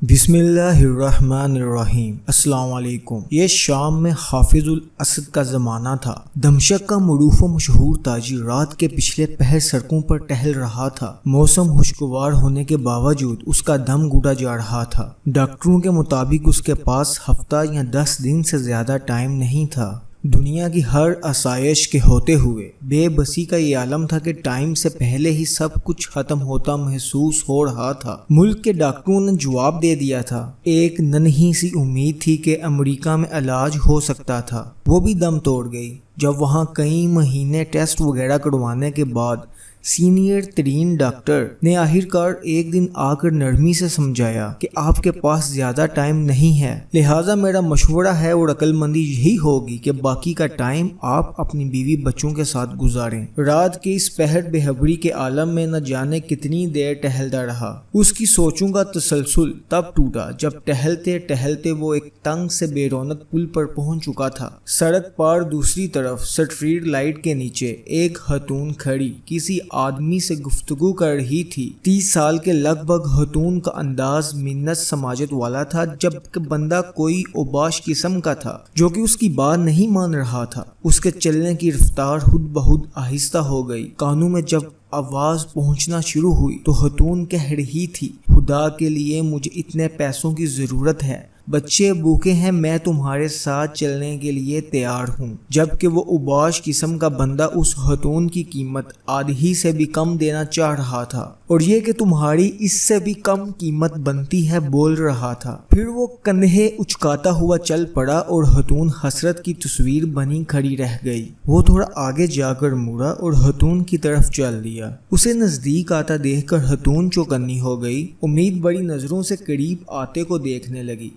بسم اللہ الرحمن الرحیم۔ السلام علیکم۔ یہ شام میں حافظ الاسد کا زمانہ تھا۔ دمشق کا معروف و مشہور تاجر رات کے پچھلے پہر سڑکوں پر ٹہل رہا تھا۔ موسم خوشگوار ہونے کے باوجود اس کا دم گھٹا جا رہا تھا۔ ڈاکٹروں کے مطابق اس کے پاس ہفتہ یا 10 دن سے زیادہ ٹائم نہیں تھا۔ دنیا کی ہر آسائش کے ہوتے ہوئے بے بسی کا یہ عالم تھا کہ ٹائم سے پہلے ہی سب کچھ ختم ہوتا محسوس ہو رہا تھا۔ ملک کے ڈاکٹروں نے جواب دے دیا تھا۔ ایک ننھی سی امید تھی کہ امریکہ میں علاج ہو سکتا تھا، وہ بھی دم توڑ گئی جب وہاں کئی مہینے ٹیسٹ وغیرہ کروانے کے بعد سینئر ترین ڈاکٹر نے آخرکار ایک دن آ کر نرمی سے سمجھایا کہ آپ کے پاس زیادہ ٹائم نہیں ہے، لہٰذا میرا مشورہ ہے اور عقل مندی یہی ہوگی کہ باقی کا ٹائم آپ اپنی بیوی بچوں کے ساتھ گزاریں۔ رات کے اس پہر بے خبری کے عالم میں نہ جانے کتنی دیر ٹہلتا رہا۔ اس کی سوچوں کا تسلسل تب ٹوٹا جب ٹہلتے ٹہلتے وہ ایک تنگ سے بے رونق پل پر پہنچ چکا تھا۔ سڑک پار دوسری طرف سٹریٹ لائٹ کے نیچے ایک خاتون کھڑی کسی آدمی سے گفتگو کر رہی تھی۔ 30 سال کے لگ بھگ خاتون کا انداز منت سماجت والا تھا، جبکہ بندہ کوئی اوباش قسم کا تھا جو کہ اس کی بات نہیں مان رہا تھا۔ اس کے چلنے کی رفتار خود بخود آہستہ ہو گئی۔ کانوں میں جب آواز پہنچنا شروع ہوئی تو خاتون کہہ رہی تھی، خدا کے لیے مجھے اتنے پیسوں کی ضرورت ہے، بچے بھوکے ہیں، میں تمہارے ساتھ چلنے کے لیے تیار ہوں۔ جبکہ وہ اوباش قسم کا بندہ اس خاتون کی قیمت آدھی سے بھی کم دینا چاہ رہا تھا، اور یہ کہ تمہاری اس سے بھی کم قیمت بنتی ہے بول رہا تھا۔ پھر وہ کندھے اچکاتا ہوا چل پڑا اور خاتون حسرت کی تصویر بنی کھڑی رہ گئی۔ وہ تھوڑا آگے جا کر مڑا اور خاتون کی طرف چل دیا۔ اسے نزدیک آتا دیکھ کر خاتون چوکنی ہو گئی۔ امید بڑی نظروں سے قریب آتے کو دیکھنے لگی۔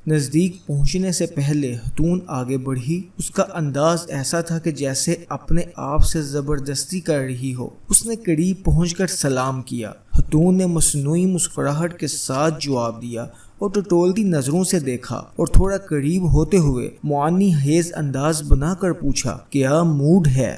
نزدیک پہنچنے سے پہلے خاتون آگے بڑھی۔ اس کا انداز ایسا تھا کہ جیسے اپنے آپ سے زبردستی کر رہی ہو۔ اس نے قریب پہنچ کر سلام کیا۔ خاتون نے مصنوعی مسکراہٹ کے ساتھ جواب دیا اور ٹٹولتی نظروں سے دیکھا اور تھوڑا قریب ہوتے ہوئے معانی خیز انداز بنا کر پوچھا، کیا موڈ ہے؟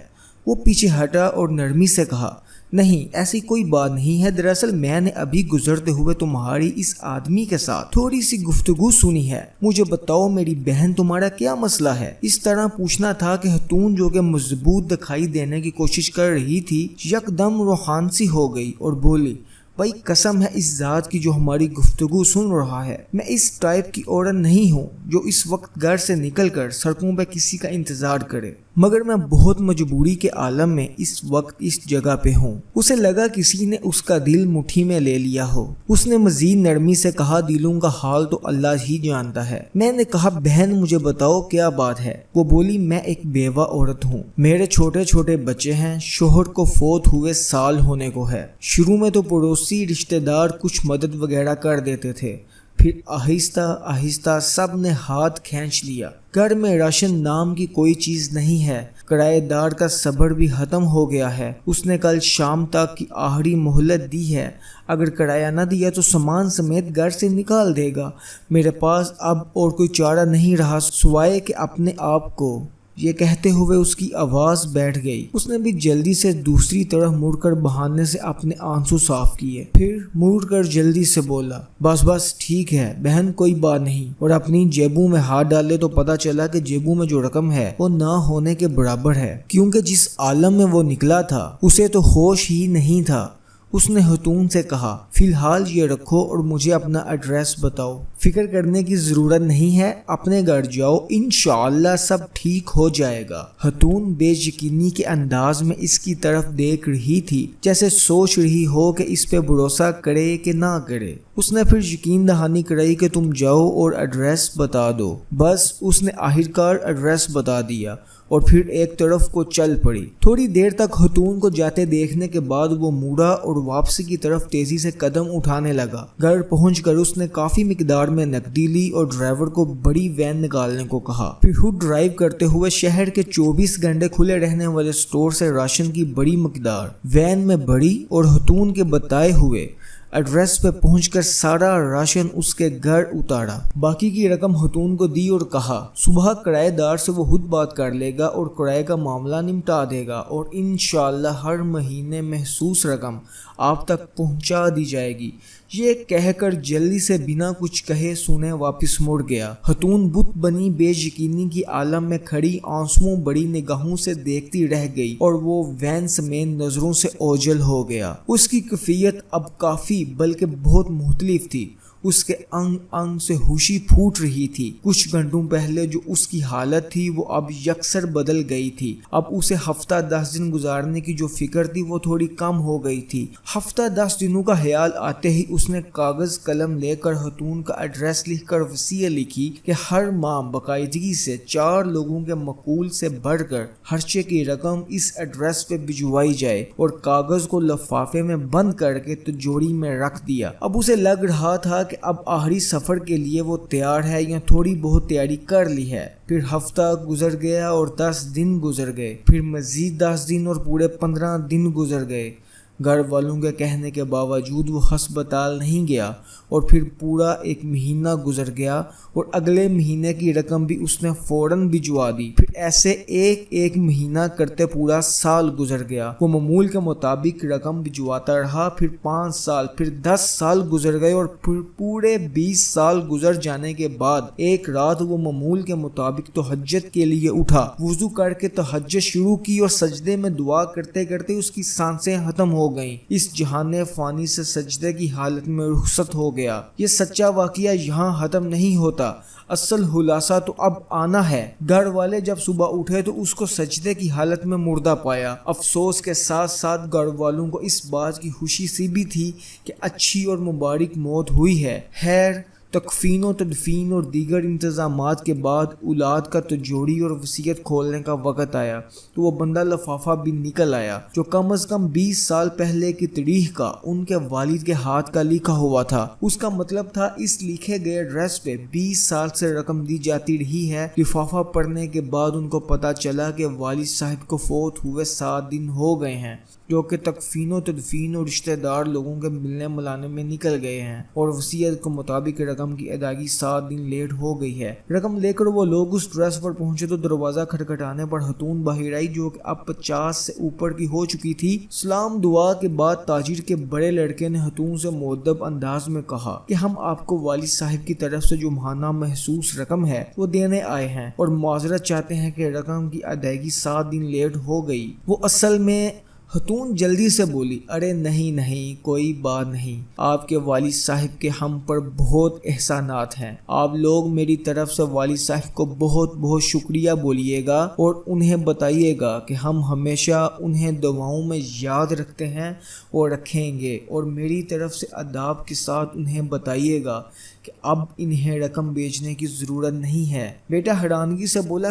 وہ پیچھے ہٹا اور نرمی سے کہا، نہیں ایسی کوئی بات نہیں ہے، دراصل میں نے ابھی گزرتے ہوئے تمہاری اس آدمی کے ساتھ تھوڑی سی گفتگو سنی ہے۔ مجھے بتاؤ میری بہن، تمہارا کیا مسئلہ ہے؟ اس طرح پوچھنا تھا کہ خاتون جو کہ مضبوط دکھائی دینے کی کوشش کر رہی تھی یکدم روحان سی ہو گئی اور بولی، بھائی قسم ہے اس ذات کی جو ہماری گفتگو سن رہا ہے، میں اس ٹائپ کی عورت نہیں ہوں جو اس وقت گھر سے نکل کر سڑکوں پہ کسی کا انتظار کرے، مگر میں بہت مجبوری کے عالم میں اس وقت اس جگہ پہ ہوں۔ اسے لگا کسی نے اس کا دل مٹھی میں لے لیا ہو۔ اس نے مزید نرمی سے کہا، دلوں کا حال تو اللہ ہی جانتا ہے۔ میں نے کہا، بہن مجھے بتاؤ کیا بات ہے؟ وہ بولی، میں ایک بیوہ عورت ہوں، میرے چھوٹے چھوٹے بچے ہیں، شوہر کو فوت ہوئے سال ہونے کو ہے۔ شروع میں تو پڑوسی رشتہ دار کچھ مدد وغیرہ کر دیتے تھے، پھر آہستہ آہستہ سب نے ہاتھ کھینچ لیا۔ گھر میں راشن نام کی کوئی چیز نہیں ہے، کرایہ دار کا صبر بھی ختم ہو گیا ہے۔ اس نے کل شام تک کی آخری مہلت دی ہے، اگر کرایہ نہ دیا تو سامان سمیت گھر سے نکال دے گا۔ میرے پاس اب اور کوئی چارہ نہیں رہا سوائے کہ اپنے آپ کو۔ یہ کہتے ہوئے اس کی آواز بیٹھ گئی۔ اس نے بھی جلدی سے دوسری طرف مڑ کر بہانے سے اپنے آنسو صاف کیے، پھر مڑ کر جلدی سے بولا، بس ٹھیک ہے بہن، کوئی بات نہیں، اور اپنی جیبوں میں ہاتھ ڈالے تو پتا چلا کہ جیبوں میں جو رقم ہے وہ نہ ہونے کے برابر ہے، کیونکہ جس عالم میں وہ نکلا تھا اسے تو ہوش ہی نہیں تھا۔ اس نے خاتون سے کہا، فی الحال یہ رکھو اور مجھے اپنا ایڈریس بتاؤ۔ فکر کرنے کی ضرورت نہیں ہے، اپنے گھر جاؤ، انشاءاللہ سب ٹھیک ہو جائے گا۔ خاتون بے یقینی کے انداز میں اس کی طرف دیکھ رہی تھی، جیسے سوچ رہی ہو کہ اس پہ بھروسہ کرے کہ نہ کرے۔ اس نے پھر یقین دہانی کرائی کہ تم جاؤ اور ایڈریس بتا دو۔ بس اس نے آخرکار ایڈریس بتا دیا اور پھر ایک طرف کو چل پڑی۔ تھوڑی دیر تک خاتون کو جاتے دیکھنے کے بعد وہ مڑا اور واپسی کی طرف تیزی سے قدم اٹھانے لگا۔ گھر پہنچ کر اس نے کافی مقدار میں نقدی لی اور ڈرائیور کو بڑی وین نکالنے کو کہا، پھر خود ڈرائیو کرتے ہوئے شہر کے 24 گھنٹے کھلے رہنے والے سٹور سے راشن کی بڑی مقدار وین میں بھری اور خاتون کے بتائے ہوئے ایڈریس پہ پہنچ کر سارا راشن اس کے گھر اتارا۔ باقی کی رقم خاتون کو دی اور کہا، صبح کرایہ دار سے وہ خود بات کر لے گا اور کرایہ کا معاملہ نمٹا دے گا اور انشاءاللہ ہر مہینے محسوس رقم آپ تک پہنچا دی جائے گی۔ یہ کہہ کر جلدی سے بنا کچھ کہے سنے واپس مڑ گیا۔ خاتون بت بنی بے یقینی کی عالم میں کھڑی آنسوؤں بڑی نگاہوں سے دیکھتی رہ گئی اور وہ وین سمیت نظروں سے اوجھل ہو گیا۔ اس کی کیفیت اب کافی بلکہ بہت مختلف تھی۔ اس کے انگ انگ سے ہوشی پھوٹ رہی تھی۔ کچھ گھنٹوں پہلے جو اس کی حالت تھی وہ اب یکسر بدل گئی تھی۔ اب اسے ہفتہ 10 دن گزارنے کی جو فکر تھی وہ تھوڑی کم ہو گئی تھی۔ ہفتہ 10 دنوں کا خیال آتے ہی اس نے کاغذ قلم لے کر خاتون کا ایڈریس لکھ کر وصیت لکھی کہ ہر ماہ باقاعدگی سے 4 لوگوں کے مقول سے بڑھ کر خرچے کی رقم اس ایڈریس پہ بھجوائی جائے، اور کاغذ کو لفافے میں بند کر کے تجوری میں رکھ دیا۔ اب اسے لگ رہا تھا کہ اب آخری سفر کے لیے وہ تیار ہے یا تھوڑی بہت تیاری کر لی ہے۔ پھر ہفتہ گزر گیا اور 10 دن گزر گئے، پھر مزید 10 دن اور پورے 15 دن گزر گئے۔ گھر والوں کے کہنے کے باوجود وہ ہسپتال نہیں گیا، اور پھر پورا 1 مہینہ گزر گیا اور اگلے مہینے کی رقم بھی اس نے فوراً بھجوا دی۔ پھر ایسے ایک مہینہ کرتے پورا سال گزر گیا۔ وہ معمول کے مطابق رقم بھجواتا رہا، پھر 5 سال، پھر 10 سال گزر گئے، اور پھر پورے 20 سال گزر جانے کے بعد ایک رات وہ معمول کے مطابق تہجد کے لیے اٹھا، وضو کر کے تہجد شروع کی اور سجدے میں دعا کرتے کرتے اس کی سانسیں ختم ہو گئیں۔ اس جہان فانی سے سجدے کی حالت میں رخصت ہو گیا۔ یہ سچا واقعہ یہاں ختم نہیں ہوتا، اصل خلاصہ تو اب آنا ہے۔ گھر والے جب صبح اٹھے تو اس کو سجدے کی حالت میں مردہ پایا۔ افسوس کے ساتھ ساتھ گھر والوں کو اس بات کی خوشی سی بھی تھی کہ اچھی اور مبارک موت ہوئی ہے۔ خیر، تکفین و تدفین اور دیگر انتظامات کے بعد اولاد کا تجوری اور وصیت کھولنے کا وقت آیا تو وہ بندہ لفافہ بھی نکل آیا جو کم از کم 20 سال پہلے کی تاریخ کا ان کے والد کے ہاتھ کا لکھا ہوا تھا۔ اس کا مطلب تھا اس لکھے گئے ایڈریس پہ 20 سال سے رقم دی جاتی رہی ہے۔ لفافہ پڑھنے کے بعد ان کو پتا چلا کہ والد صاحب کو فوت ہوئے 7 دن ہو گئے ہیں، جو کہ تکفین و تدفین اور رشتہ دار لوگوں کے ملنے ملانے میں نکل گئے ہیں، اور وصیت کے مطابق رقم کی ادائیگی 7 دن لیٹ ہو گئی ہے۔ رقم لے کر وہ لوگ اس ایڈریس پر پہنچے تو دروازہ کھٹکھٹانے پر خاتون باہر آئی، جو کہ اب 50 سے اوپر کی ہو چکی تھی۔ سلام دعا کے بعد تاجر کے بڑے لڑکے نے خاتون سے مؤدب انداز میں کہا کہ ہم آپ کو والد صاحب کی طرف سے جو ماہانہ محسوس رقم ہے وہ دینے آئے ہیں، اور معذرت چاہتے ہیں کہ رقم کی ادائیگی 7 دن لیٹ ہو گئی۔ وہ اصل میں خاتون جلدی سے بولی، ارے نہیں، کوئی بات نہیں، آپ کے والد صاحب کے ہم پر بہت احسانات ہیں، آپ لوگ میری طرف سے والد صاحب کو بہت بہت شکریہ بولیے گا، اور انہیں بتائیے گا کہ ہم ہمیشہ انہیں دعاؤں میں یاد رکھتے ہیں اور رکھیں گے، اور میری طرف سے اداب کے ساتھ انہیں بتائیے گا کہ اب انہیں رقم بیچنے کی ضرورت نہیں ہے۔ بیٹا حیرانگی سے بولا،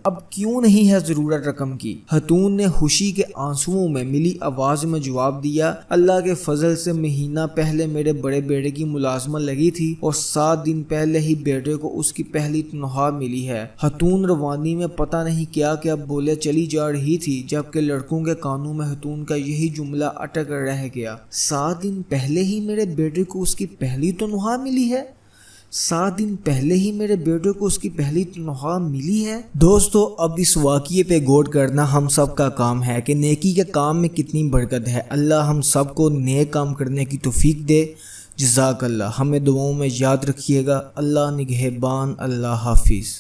اب کیوں نہیں ہے ضرورت رقم کی؟ خاتون نے خوشی کے آنسوؤں میں ملی آواز میں جواب دیا، اللہ کے فضل سے مہینہ پہلے میرے بڑے بیٹے کی ملازمت لگی تھی، اور 7 دن پہلے ہی بیٹے کو اس کی پہلی تنخواہ ملی ہے۔ خاتون روانی میں پتہ نہیں کیا بولے چلی جا رہی تھی، جبکہ لڑکوں کے کانوں میں خاتون کا یہی جملہ اٹک رہ گیا، 7 دن پہلے ہی میرے بیٹے کو اس کی پہلی تنخواہ ملی ہے؟ 7 دن پہلے ہی میرے بیٹے کو اس کی پہلی تنخواہ ملی ہے؟ دوستو، اب اس واقعے پہ غور کرنا ہم سب کا کام ہے کہ نیکی کے کام میں کتنی برکت ہے۔ اللہ ہم سب کو نیک کام کرنے کی توفیق دے۔ جزاک اللہ۔ ہمیں دعاؤں میں یاد رکھیے گا۔ اللہ نگہبان۔ اللہ حافظ۔